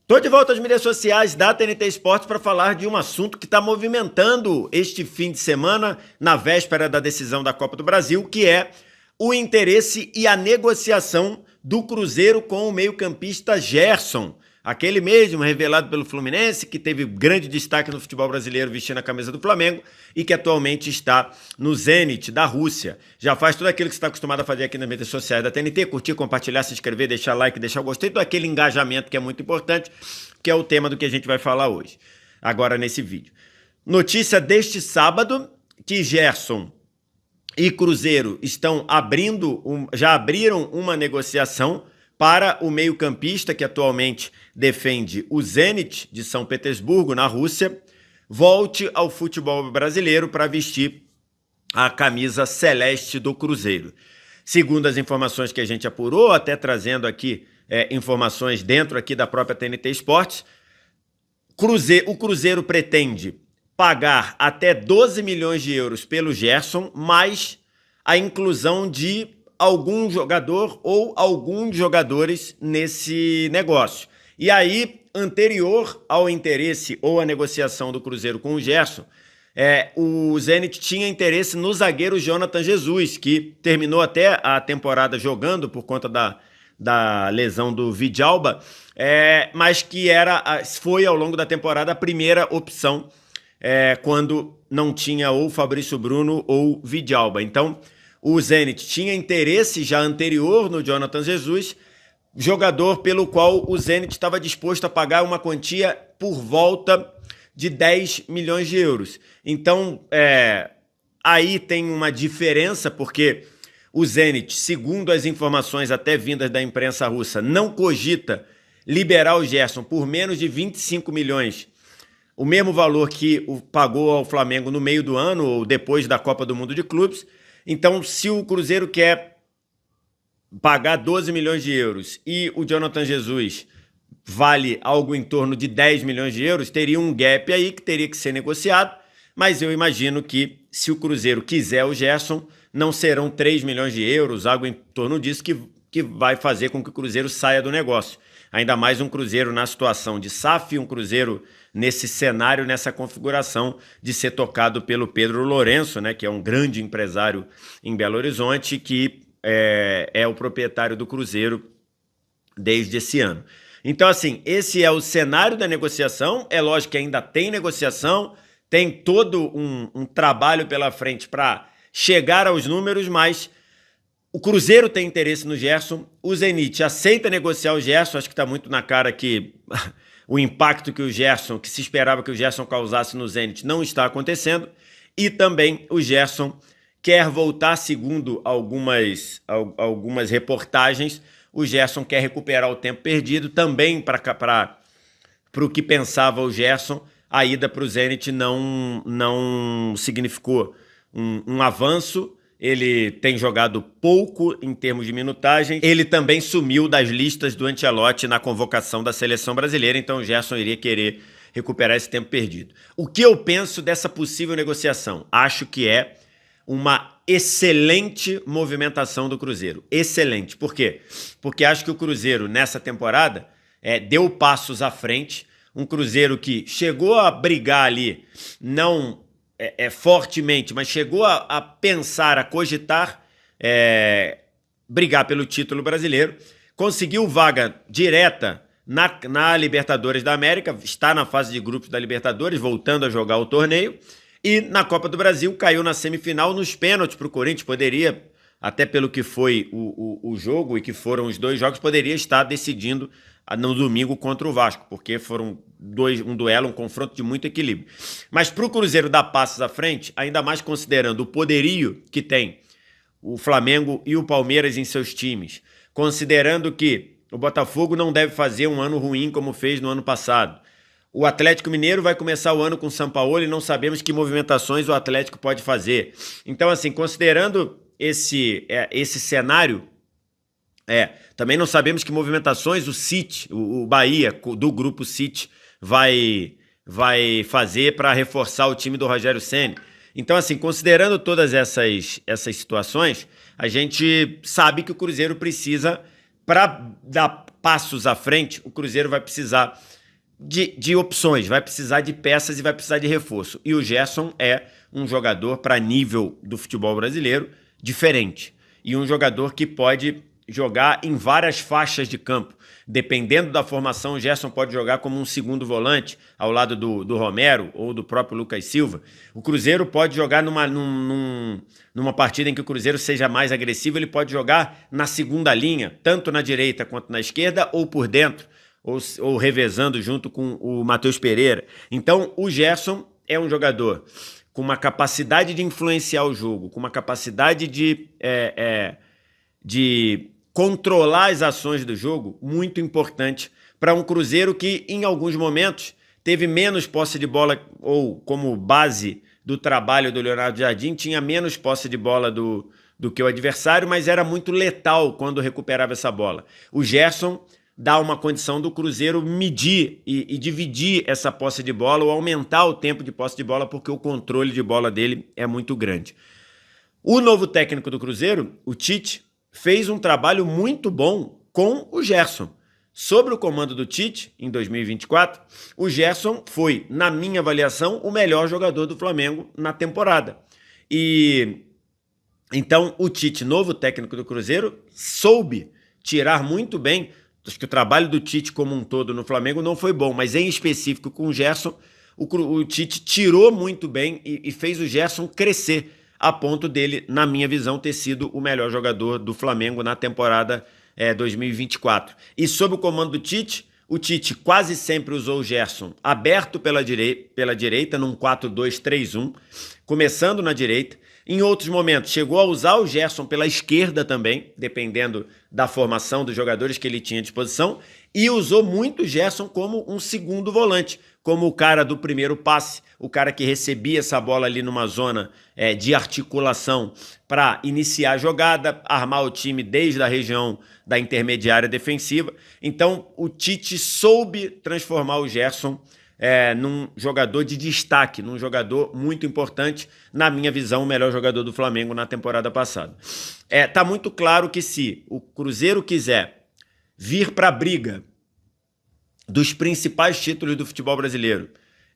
Tô de volta às mídias sociais da TNT Esportes para falar de um assunto que está movimentando este fim de semana, na véspera da decisão da Copa do Brasil, que é o interesse e a negociação do Cruzeiro com o meio-campista Gerson, aquele mesmo revelado pelo Fluminense, que teve grande destaque no futebol brasileiro vestindo a camisa do Flamengo e que atualmente está no Zenit da Rússia. Já faz tudo aquilo que você está acostumado a fazer aqui nas mídias sociais da TNT, curtir, compartilhar, se inscrever, deixar like, deixar o gostei, todo aquele engajamento que é muito importante, que é o tema do que a gente vai falar hoje, agora nesse vídeo. Notícia deste sábado, que Gerson e Cruzeiro estão já abriram uma negociação para o meio-campista, que atualmente defende o Zenit de São Petersburgo, na Rússia, volte ao futebol brasileiro para vestir a camisa celeste do Cruzeiro. Segundo as informações que a gente apurou, até trazendo aqui informações dentro aqui da própria TNT Esportes, o Cruzeiro pretende pagar até 12 milhões de euros pelo Gerson, mais a inclusão de algum jogador ou alguns jogadores nesse negócio. E aí, anterior ao interesse ou à negociação do Cruzeiro com o Gerson, o Zenit tinha interesse no zagueiro Jonathan Jesus, que terminou até a temporada jogando por conta da lesão do Vidalba, mas que foi ao longo da temporada a primeira opção quando não tinha ou Fabrício Bruno ou Vidalba. Então, o Zenit tinha interesse já anterior no Jonathan Jesus, jogador pelo qual o Zenit estava disposto a pagar uma quantia por volta de 10 milhões de euros. Então, aí tem uma diferença, porque o Zenit, segundo as informações até vindas da imprensa russa, não cogita liberar o Gerson por menos de 25 milhões, o mesmo valor que pagou ao Flamengo no meio do ano ou depois da Copa do Mundo de Clubes. Então, se o Cruzeiro quer pagar 12 milhões de euros e o Jonathan Jesus vale algo em torno de 10 milhões de euros, teria um gap aí que teria que ser negociado, mas eu imagino que, se o Cruzeiro quiser o Gerson, não serão 3 milhões de euros, algo em torno disso, que vai fazer com que o Cruzeiro saia do negócio. Ainda mais um Cruzeiro na situação de SAF, um Cruzeiro nesse cenário, nessa configuração de ser tocado pelo Pedro Lourenço, né, que é um grande empresário em Belo Horizonte, que é o proprietário do Cruzeiro desde esse ano. Então, assim, esse é o cenário da negociação. É lógico que ainda tem negociação, tem todo um trabalho pela frente para chegar aos números, mas o Cruzeiro tem interesse no Gerson, o Zenit aceita negociar o Gerson, acho que está muito na cara que o impacto que se esperava que o Gerson causasse no Zenit não está acontecendo, e também o Gerson quer voltar, segundo algumas reportagens, o Gerson quer recuperar o tempo perdido, também para o que pensava o Gerson, a ida para o Zenit não significou um avanço. Ele tem jogado pouco em termos de minutagem. Ele também sumiu das listas do Ancelotti na convocação da seleção brasileira, então o Gerson iria querer recuperar esse tempo perdido. O que eu penso dessa possível negociação? Acho que é uma excelente movimentação do Cruzeiro. Excelente. Por quê? Porque acho que o Cruzeiro, nessa temporada, deu passos à frente. Um Cruzeiro que chegou a brigar ali, não fortemente, mas chegou a pensar, a cogitar brigar pelo título brasileiro, conseguiu vaga direta na Libertadores da América, está na fase de grupos da Libertadores, voltando a jogar o torneio, e na Copa do Brasil caiu na semifinal nos pênaltis para o Corinthians. Poderia, até pelo que foi o jogo e que foram os dois jogos, poderia estar decidindo no domingo contra o Vasco, porque foram um duelo, um confronto de muito equilíbrio. Mas para o Cruzeiro dar passos à frente, ainda mais considerando o poderio que tem o Flamengo e o Palmeiras em seus times, considerando que o Botafogo não deve fazer um ano ruim como fez no ano passado, o Atlético Mineiro vai começar o ano com o Sampaoli e não sabemos que movimentações o Atlético pode fazer. Então, assim, considerando esse cenário, também não sabemos que movimentações o City, o Bahia, do grupo City, vai fazer para reforçar o time do Rogério Ceni. Então, assim, considerando todas essas situações, a gente sabe que o Cruzeiro precisa, para dar passos à frente, o Cruzeiro vai precisar de opções, vai precisar de peças e vai precisar de reforço. E o Gerson é um jogador para nível do futebol brasileiro diferente. E um jogador que pode jogar em várias faixas de campo. Dependendo da formação, o Gerson pode jogar como um segundo volante, ao lado do Romero ou do próprio Lucas Silva. O Cruzeiro pode jogar numa partida em que o Cruzeiro seja mais agressivo, ele pode jogar na segunda linha, tanto na direita quanto na esquerda, ou por dentro, ou revezando junto com o Matheus Pereira. Então, o Gerson é um jogador com uma capacidade de influenciar o jogo, com uma capacidade de controlar as ações do jogo, muito importante para um Cruzeiro que, em alguns momentos, teve menos posse de bola, ou como base do trabalho do Leonardo Jardim, tinha menos posse de bola do que o adversário, mas era muito letal quando recuperava essa bola. O Gerson dá uma condição do Cruzeiro medir e dividir essa posse de bola, ou aumentar o tempo de posse de bola, porque o controle de bola dele é muito grande. O novo técnico do Cruzeiro, o Tite, fez um trabalho muito bom com o Gerson. Sob o comando do Tite, em 2024, o Gerson foi, na minha avaliação, o melhor jogador do Flamengo na temporada. E então o Tite, novo técnico do Cruzeiro, soube tirar muito bem. Acho que o trabalho do Tite como um todo no Flamengo não foi bom, mas em específico com o Gerson, o Tite tirou muito bem e fez o Gerson crescer, a ponto dele, na minha visão, ter sido o melhor jogador do Flamengo na temporada 2024. E sob o comando do Tite, o Tite quase sempre usou o Gerson aberto pela direita, num 4-2-3-1, começando na direita. Em outros momentos, chegou a usar o Gerson pela esquerda também, dependendo da formação dos jogadores que ele tinha à disposição, e usou muito o Gerson como um segundo volante, como o cara do primeiro passe, o cara que recebia essa bola ali numa zona de articulação para iniciar a jogada, armar o time desde a região da intermediária defensiva. Então, o Tite soube transformar o Gerson num jogador de destaque, num jogador muito importante, na minha visão, o melhor jogador do Flamengo na temporada passada. Tá muito claro que se o Cruzeiro quiser vir para a briga dos principais títulos do futebol brasileiro,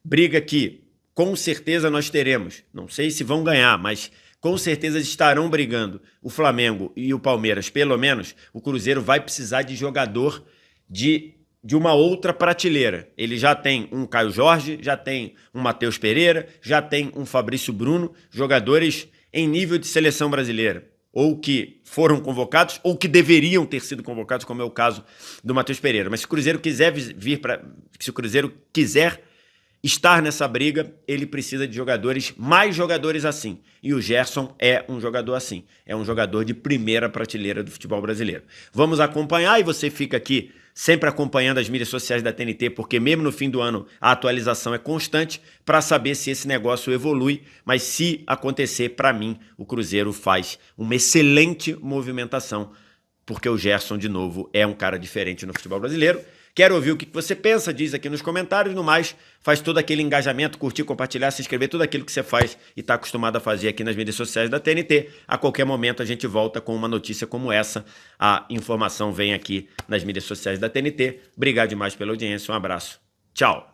briga que com certeza nós teremos, não sei se vão ganhar, mas com certeza estarão brigando o Flamengo e o Palmeiras, pelo menos, o Cruzeiro vai precisar de jogador de uma outra prateleira. Ele já tem um Caio Jorge, já tem um Matheus Pereira, já tem um Fabrício Bruno, jogadores em nível de seleção brasileira, ou que foram convocados, ou que deveriam ter sido convocados, como é o caso do Matheus Pereira. Mas se o Cruzeiro quiser se o Cruzeiro quiser estar nessa briga, ele precisa de mais jogadores assim. E o Gerson é um jogador assim. É um jogador de primeira prateleira do futebol brasileiro. Vamos acompanhar, e você fica aqui sempre acompanhando as mídias sociais da TNT, porque mesmo no fim do ano a atualização é constante para saber se esse negócio evolui. Mas se acontecer, para mim, o Cruzeiro faz uma excelente movimentação, porque o Gerson, de novo, é um cara diferente no futebol brasileiro. Quero ouvir o que você pensa, diz aqui nos comentários. No mais, faz todo aquele engajamento, curtir, compartilhar, se inscrever, tudo aquilo que você faz e está acostumado a fazer aqui nas mídias sociais da TNT. A qualquer momento a gente volta com uma notícia como essa. A informação vem aqui nas mídias sociais da TNT. Obrigado demais pela audiência, um abraço. Tchau.